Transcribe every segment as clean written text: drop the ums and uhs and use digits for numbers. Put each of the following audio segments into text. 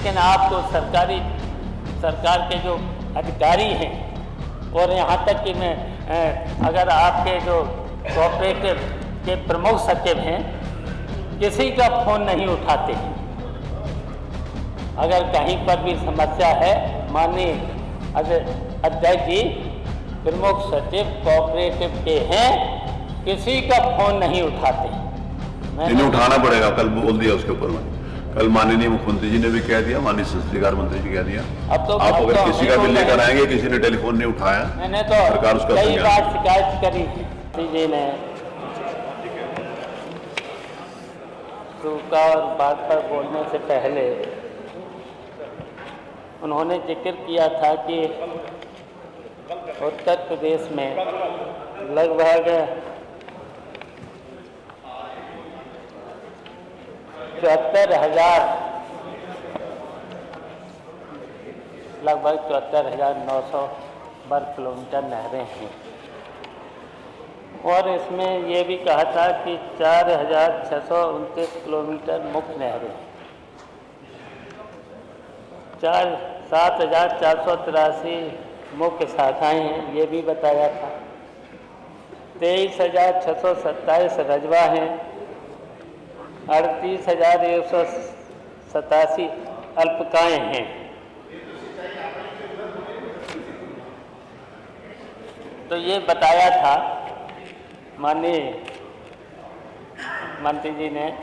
लेकिन आपको सरकार के जो अधिकारी हैं और यहाँ तक कि मैं अगर आपके जो कोऑपरेटिव के प्रमुख सचिव हैं, किसी का फ़ोन नहीं उठाते हैं। अगर कहीं पर भी समस्या है, माननीय अध्यक्ष जी, प्रमुख सचिव कोऑपरेटिव के हैं, किसी का फ़ोन नहीं उठाते। मैंने उठाना पड़ेगा, कल बोल दिया उसके ऊपर में। कल माननीय मुख्यमंत्री जी ने भी कह दिया, माननीय संसदीय कार्य मंत्री जी कह दिया। अब तो आप अगर किसी का भी लेकर आएंगे, किसी ने टेलीफोन नहीं उठाया, मैंने तो सरकार उसका कई बार शिकायत करी जी ने सूखा और बात पर बोलने से पहले उन्होंने जिक्र किया था कि उत्तर प्रदेश में लगभग 74,900 वर्ग किलोमीटर नहरें हैं और इसमें ये भी कहा था कि 4,629 किलोमीटर मुख्य नहरें, 7,483 मुख्य शाखाएँ हैं, ये भी बताया था। 23,627 रजवा हैं, 38,187 अल्पकाएँ हैं। तो ये बताया था माननीय मंत्री जी ने,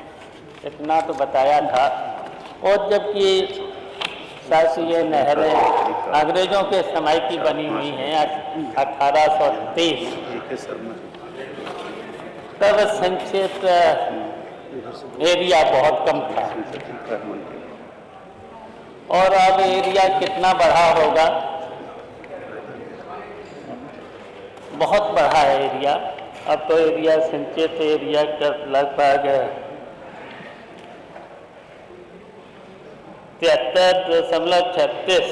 इतना तो बताया था। और जबकि शायद ये नहरें अंग्रेज़ों के समय की बनी हुई हैं, 1830, तब संक्षिप्त एरिया बहुत कम था और अब एरिया कितना बढ़ा होगा, बहुत बढ़ा है एरिया। अब तो एरिया संचित एरिया का लगभग 73.36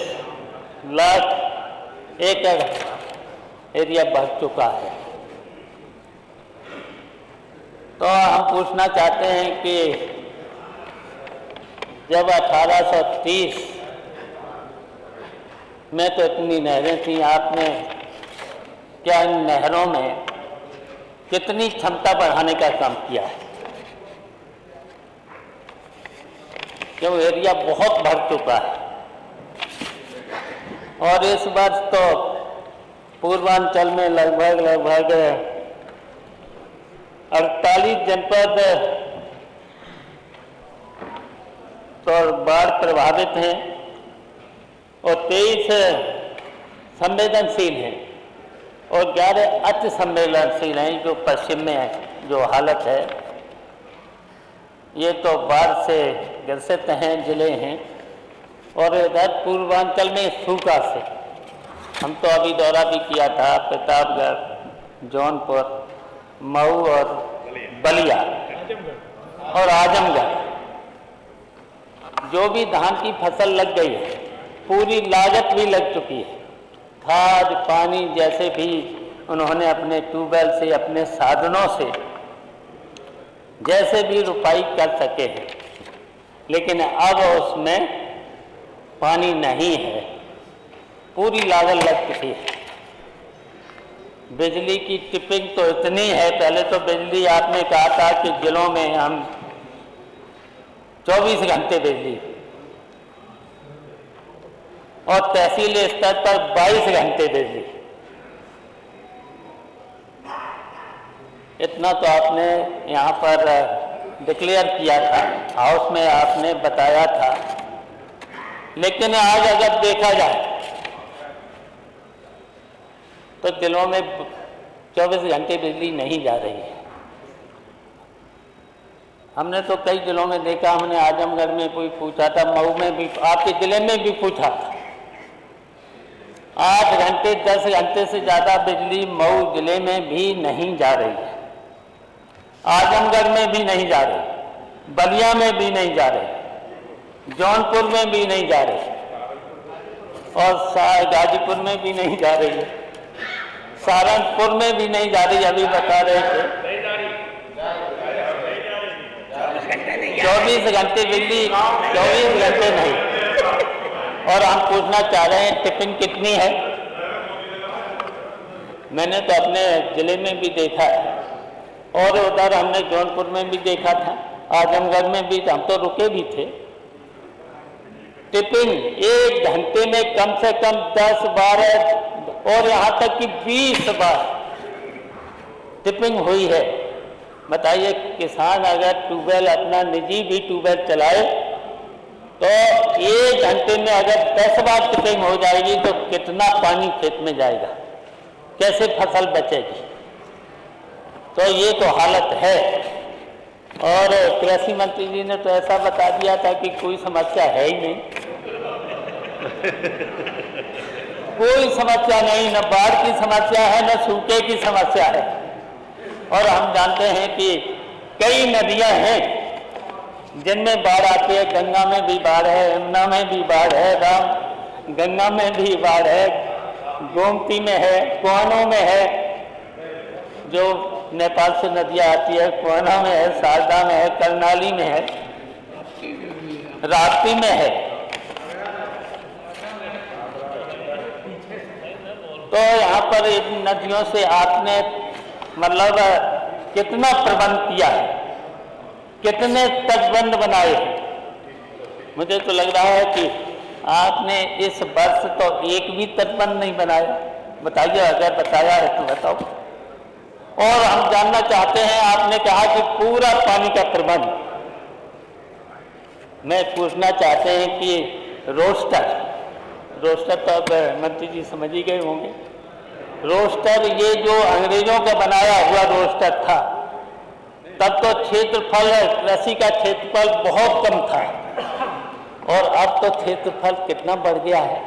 लाख एकड़ एरिया बढ़ चुका है। तो हम पूछना चाहते हैं कि जब 1830 में तो इतनी नहरें थी, आपने क्या इन नहरों में कितनी क्षमता बढ़ाने का काम किया है? क्यों एरिया बहुत बढ़ चुका है और इस वर्ष तो पूर्वांचल में लगभग 48 जनपद तो बाढ़ प्रभावित हैं और 23 संवेदनशील हैं और 11 अति संवेदनशील हैं, जो पश्चिम में है जो हालत है। ये तो बाढ़ से ग्रसित हैं, जिले हैं। और इधर पूर्वांचल में सूखा से हम तो अभी दौरा भी किया था, प्रतापगढ़, जौनपुर, मऊ और बलिया और आजमगढ़। जो भी धान की फसल लग गई है, पूरी लागत भी लग चुकी है। खाद पानी जैसे भी उन्होंने अपने ट्यूबवेल से, अपने साधनों से जैसे भी रुपाई कर सके हैं, लेकिन अब उसमें पानी नहीं है, पूरी लागत लग चुकी है। बिजली की टिपिंग तो इतनी है, पहले तो बिजली आपने कहा था कि जिलों में हम 24 घंटे बिजली और तहसील स्तर पर 22 घंटे बिजली। इतना तो आपने यहाँ पर डिक्लेयर किया था, हाउस में आपने बताया था। लेकिन आज अगर देखा जाए तो जिलों में 24 घंटे बिजली नहीं जा रही है। हमने तो कई जिलों में देखा, हमने आजमगढ़ में कोई पूछा था, मऊ में भी, आपके जिले में भी पूछा था। 8 घंटे 10 घंटे से ज़्यादा बिजली मऊ जिले में भी नहीं जा रही है, आजमगढ़ में भी नहीं जा रही, बलिया में भी नहीं जा रही, जौनपुर में भी नहीं जा रही और गाजीपुर में भी नहीं जा रही है, सहारनपुर में भी नहीं जा रही। अभी बता रहे थे 24 घंटे बिजली, 24 घंटे नहीं, और हम पूछना चाह रहे हैं टिपिंग कितनी है। मैंने तो अपने ज़िले में भी देखा है और उधर हमने जौनपुर में भी देखा था, आजमगढ़ में भी, हम तो रुके भी थे। टिपिंग 1 घंटे में कम से कम 10, 12 और यहाँ तक कि 20 बार टिपिंग हुई है। बताइए, किसान अगर ट्यूबवेल, अपना निजी भी ट्यूबवेल चलाए तो 1 घंटे में अगर 10 बार टिपिंग हो जाएगी तो कितना पानी खेत में जाएगा, कैसे फसल बचेगी। तो ये तो हालत है। और कृषि मंत्री जी ने तो ऐसा बता दिया था कि कोई समस्या है ही नहीं, कोई समस्या नहीं, न बाढ़ की समस्या है न सूखे की समस्या है। और हम जानते हैं कि कई नदियां हैं जिनमें बाढ़ आती है। गंगा में भी बाढ़ है, यमुना में भी बाढ़ है, राम गंगा में भी बाढ़ है, गोमती में है, कुआनों में है, जो नेपाल से नदियां आती है, कुआना में है, शारदा में है, करनाली में है, राप्ती में है। तो यहाँ पर इन नदियों से आपने मतलब कितना प्रबंध किया है, कितने तटबंध बनाए हैं। मुझे तो लग रहा है कि आपने इस वर्ष तो एक भी तटबंध नहीं बनाया। बताइए, अगर बताया है तो बताओ। और हम जानना चाहते हैं, आपने कहा कि पूरा पानी का प्रबंध, मैं पूछना चाहते हैं कि रोस्टर तो अब मंत्री जी समझ ही गए होंगे। रोस्टर, ये जो अंग्रेजों का बनाया हुआ रोस्टर था, तब तो क्षेत्रफल, कृषि का क्षेत्रफल बहुत कम था और अब तो क्षेत्रफल कितना बढ़ गया है।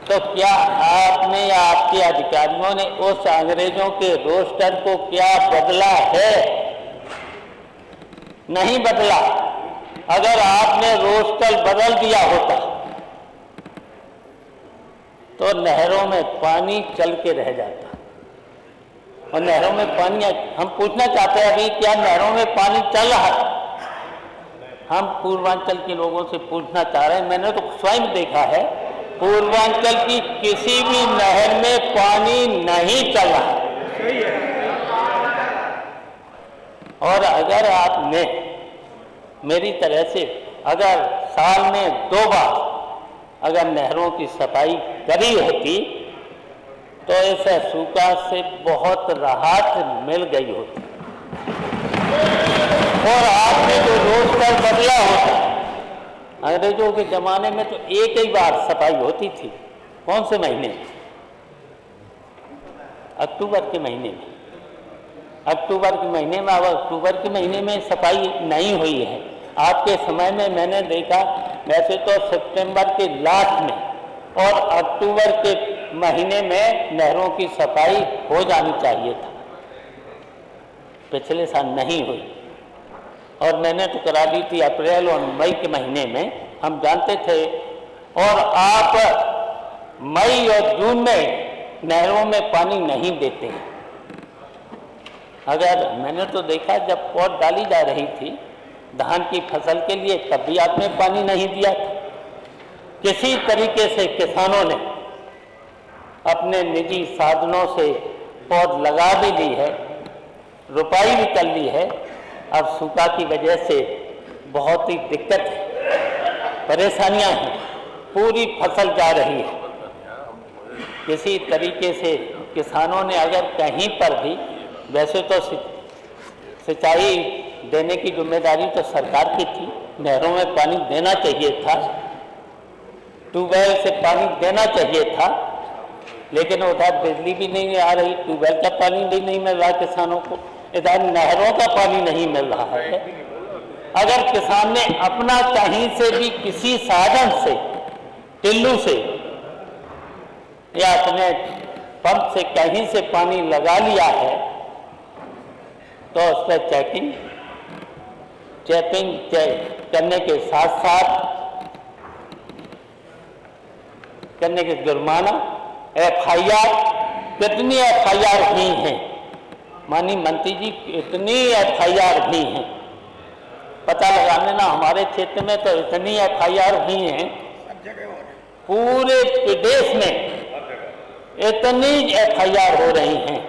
तो क्या आपने या आपके अधिकारियों ने उस अंग्रेजों के रोस्टर को क्या बदला है? नहीं बदला। अगर आपने रोस्टर बदल दिया होता तो नहरों में पानी चल के रह जाता। और नहरों में पानी, हम पूछना चाहते हैं अभी, क्या नहरों में पानी चल रहा है? हम पूर्वांचल के लोगों से पूछना चाह रहे हैं। मैंने तो स्वयं देखा है, पूर्वांचल की किसी भी नहर में पानी नहीं चल रहा। और अगर आपने मेरी तरह से अगर साल में 2 बार अगर नहरों की सफाई करी होती तो ऐसे सूखा से बहुत राहत मिल गई होती। और आपने जो रोस्टर बदला होता, अंग्रेजों के जमाने में तो एक ही बार सफाई होती थी। कौन से महीने? अक्टूबर के महीने में। अक्टूबर के महीने में, अब अक्टूबर के महीने में सफाई नहीं हुई है। आपके समय में मैंने देखा, वैसे तो सितंबर के लास्ट में और अक्टूबर के महीने में नहरों की सफाई हो जानी चाहिए था। पिछले साल नहीं हुई और मैंने तो करा दी थी अप्रैल और मई के महीने में, हम जानते थे। और आप मई और जून में नहरों में पानी नहीं देते हैं। अगर मैंने तो देखा, जब पौध डाली जा रही थी धान की फसल के लिए, तब भी आपने पानी नहीं दिया था। किसी तरीके से किसानों ने अपने निजी साधनों से पौध लगा भी ली है, रुपाई भी कर ली है। अब सूखा की वजह से बहुत ही दिक्कत है, परेशानियां हैं, पूरी फसल जा रही है। किसी तरीके से किसानों ने अगर कहीं पर भी, वैसे तो सिंचाई देने की जिम्मेदारी तो सरकार की थी, नहरों में पानी देना चाहिए था, ट्यूबवेल से पानी देना चाहिए था, लेकिन उधर बिजली भी नहीं आ रही, ट्यूबवेल का पानी भी नहीं मिल रहा किसानों को, इधर नहरों का पानी नहीं मिल रहा है। अगर किसान ने अपना कहीं से भी किसी साधन से, टिल्लू से या अपने पंप से कहीं से पानी लगा लिया है तो उस पर चेकिंग करने के साथ साथ करने के जुर्माना, FIR, कितनी FIR हुई हैं माननीय मंत्री जी, इतनी FIR हुई हैं, पता लगाने ना, हमारे क्षेत्र में तो इतनी FIR हुई हैं पूरे प्रदेश में इतनी FIR हो रही हैं।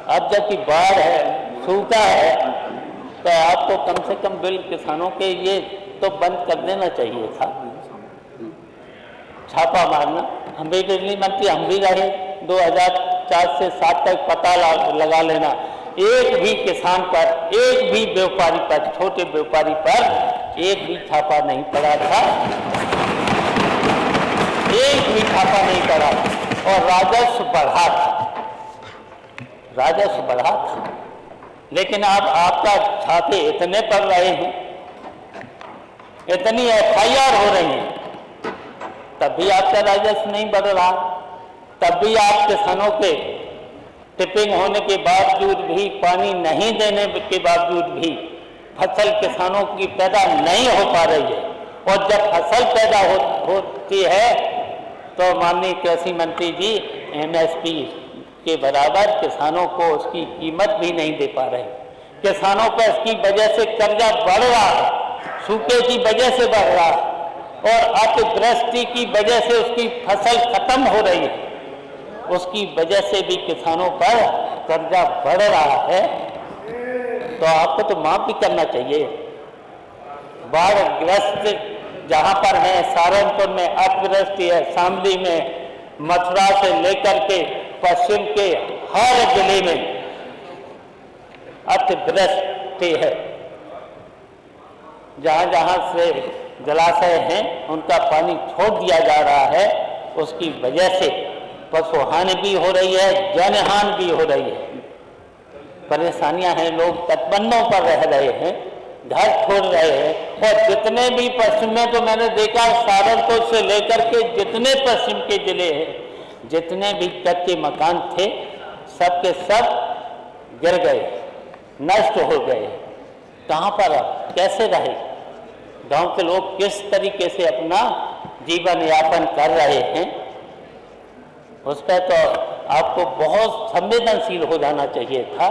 अब जबकि बाढ़ है, सूखा है, तो आपको कम से कम बिल किसानों के ये तो बंद कर देना चाहिए था, छापा मारना। हम भी बिजली मंत्री हम भी रहे 2004 से 7 तक, पता लगा लेना एक भी किसान पर, एक भी व्यापारी पर, छोटे व्यापारी पर एक भी छापा नहीं पड़ा था, एक भी छापा नहीं पड़ा, और राजस्व बढ़ा था, राजस्व बढ़ा था। लेकिन अब आपका छापे इतने पड़ रहे हैं, इतनी FIR हो रही है, तब भी आपका राजस्व नहीं बढ़ रहा, तब भी आप किसानों के टिपिंग होने के बावजूद भी, पानी नहीं देने के बावजूद भी फसल किसानों की पैदा नहीं हो पा रही है। और जब फसल पैदा होती है तो माननीय कृषि मंत्री जी MSP के बराबर किसानों को उसकी कीमत भी नहीं दे पा रहे। किसानों पर इसकी वजह से कर्जा बढ़ रहा है, सूखे की वजह से बढ़ रहा है, और अतिवृष्टि की वजह से उसकी फसल खत्म हो रही है, उसकी वजह से भी किसानों पर कर्जा बढ़ रहा है। तो आपको तो माफ भी करना चाहिए। बाढ़ग्रस्त जहां पर है, सहारनपुर में अतिवृष्टि है, शामली में, मथुरा से लेकर के पश्चिम के हर जिले में अतिवृष्टि है। जहां जहां से जलाशय हैं उनका पानी छोड़ दिया जा रहा है, उसकी वजह से पशुहानि भी हो रही है, जनहानि भी हो रही है, परेशानियां हैं, लोग तटबंधों पर रह रहे हैं, घर छोड़ रहे हैं। और जितने भी पश्चिम में, तो मैंने देखा सहारनपुर से लेकर के जितने पश्चिम के जिले हैं, जितने भी कच्चे मकान थे, सब के सब गिर गए, नष्ट हो गए। कहाँ पर अब कैसे रहे? गांव के लोग किस तरीके से अपना जीवन यापन कर रहे हैं, उस पर तो आपको बहुत संवेदनशील हो जाना चाहिए था।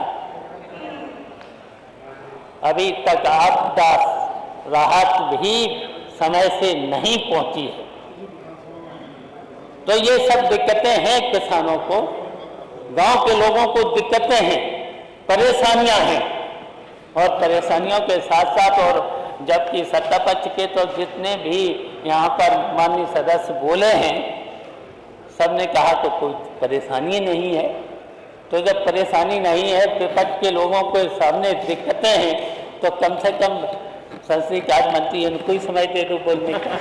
अभी तक आपदा राहत भी समय से नहीं पहुंची है। तो ये सब दिक्कतें हैं, किसानों को, गांव के लोगों को दिक्कतें हैं, परेशानियां हैं। और परेशानियों के साथ साथ, और जबकि सत्ता पक्ष के तो जितने भी यहाँ पर माननीय सदस्य बोले हैं, सबने कहा तो कोई परेशानी नहीं है। तो जब परेशानी नहीं है, विपक्ष के लोगों के सामने दिक्कतें हैं, तो कम से कम संसदीय कार्य मंत्री इनको ही समय दे दो बोलने का,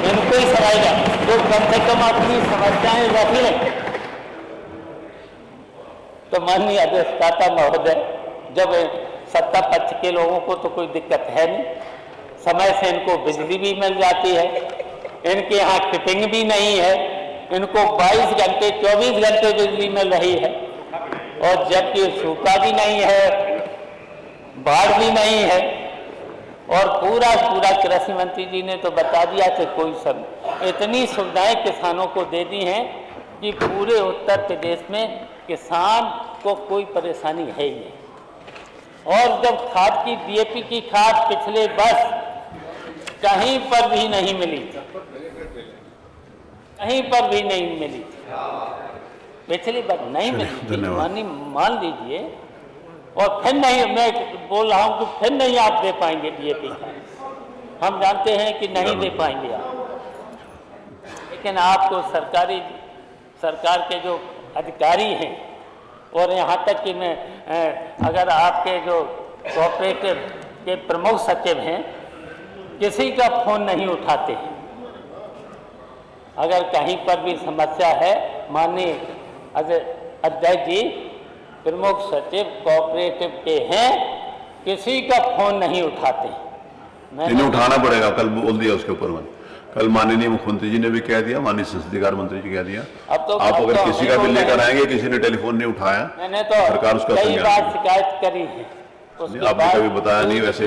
इनको ही समय दे, तो कम से कम अपनी समस्याएं रख लें। तो माननीय अधिष्ठाता महोदय, जब सत्ता पक्ष के लोगों को तो कोई दिक्कत है नहीं, समय से इनको बिजली भी मिल जाती है, इनके यहाँ टिपिंग भी नहीं है, इनको 22 घंटे 24 घंटे बिजली मिल रही है, और जबकि सूखा भी नहीं है, बाढ़ भी नहीं है। और पूरा कृषि मंत्री जी ने तो बता दिया कि कोई सब इतनी सुविधाएं किसानों को दे दी हैं कि पूरे उत्तर प्रदेश में किसान को कोई परेशानी है ही नहीं। और जब खाद की DAP की खाद पिछले वर्ष कहीं पर भी नहीं मिली थी, कहीं पर भी नहीं मिली थी, पिछली बार नहीं मिली थी, मान लीजिए। और फिर नहीं, मैं बोल रहा हूं कि फिर नहीं आप दे पाएंगे DAP खाद, हम जानते हैं कि नहीं दे पाएंगे आप। लेकिन आपको सरकार के जो अधिकारी हैं, और यहाँ तक कि मैं अगर आपके जो कोऑपरेटिव के प्रमुख सचिव हैं, किसी का फोन नहीं उठाते हैं। अगर कहीं पर भी समस्या है, माननीय अध्यक्ष जी प्रमुख सचिव कोऑपरेटिव के हैं, किसी का फोन नहीं उठाते। इन्हें उठाना पड़ेगा, कल बोल दिया उसके ऊपर मैंने, कल माननीय मुख्यमंत्री जी ने भी कह दिया, माननीय संसदीय कार्य मंत्री जी कह दिया। अब तो आप अगर किसी का भी लेकर आएंगे, किसी ने टेलीफोन नहीं उठाया, मैंने तो सरकार उसका कई बार शिकायत करी है, आपने कभी बताया नहीं। वैसे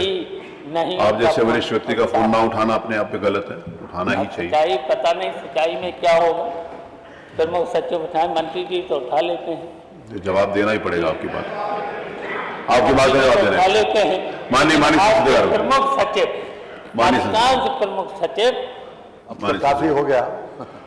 नहीं, आप जैसे वरिष्ठ व्यक्ति का फोन ना उठाना अपने आप पे गलत है, उठाना ही चाहिए। सिंचाई पता नहीं सिंचाई में क्या होगा, प्रमुख सचिव उठाए, मंत्री जी तो उठा लेते हैं, जवाब देना ही पड़ेगा। आपकी बात का जवाब देना उठा लेते हैं। माननीय प्रमुख सचिव, माननीय प्रमुख सचिव अब तो काफी हो गया।